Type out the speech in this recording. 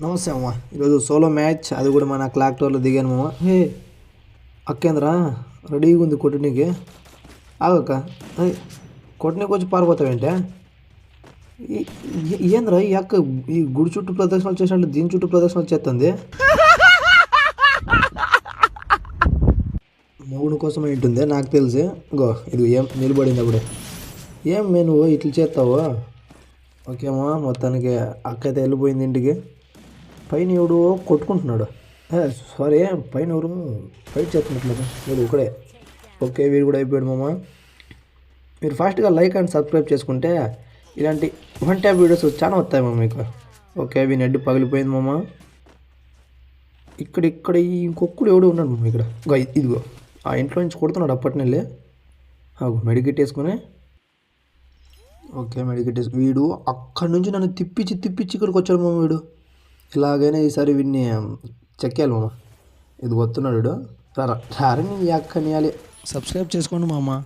నమస్తే అమ్మ. ఈరోజు సోలో మ్యాచ్, అది కూడా మన క్లాక్ టవర్లో దిగాను మామ. హే అక్కేంద్రా, రెడీగా ఉంది కొట్టనీకి. ఆగక్క, కొట్టనీకి వచ్చి పారిపోతావేంటే? ఏంద్రా ఈ అక్క ఈ గుడి చుట్టూ ప్రదర్శనలు చేసినట్లు దీని చుట్టూ ప్రదర్శనలు చేస్తుంది. మూడు కోసం ఏంటుంది నాకు తెలిసి. గో ఇది ఏం నిలబడింది అప్పుడే. ఏం నువ్వు ఇట్లా చేస్తావు? ఓకేమా, మొత్తానికి అక్క అయితే వెళ్ళిపోయింది ఇంటికి. పైన ఎవడు కొట్టుకుంటున్నాడు. సారీ, పైన ఎవరు ఫైట్ చేస్తున్నట్లేదు. వీడు ఒకడే. ఓకే, వీడు కూడా అయిపోయాడు మామ. మీరు ఫాస్ట్గా లైక్ అండ్ సబ్స్క్రైబ్ చేసుకుంటే ఇలాంటి వన్ ట్యాప్ వీడియోస్ చాలా వస్తాయి మామ మీకు. ఓకే, వీని హెడ్ పగిలిపోయింది మామ. ఇక్కడ ఇంకొక్కడు ఎవడో ఉన్నాడు మామ ఇక్కడ. ఇదిగో ఆ ఇంట్లో నుంచి కొడుతున్నాడు అప్పటినెళ్ళి. మెడికెట్ వేసుకుని. ఓకే, మెడికెట్ వేసుకు వీడు అక్కడి నుంచి నన్ను తిప్పించి ఇక్కడికి వచ్చాడు మామ. వీడు ఇలాగైనా ఈసారి వీడిని చెక్కాలి మామ. ఇది వస్తున్నాడు వీడు. రారని అక్కనియాలి. సబ్స్క్రైబ్ చేసుకోండి మామ.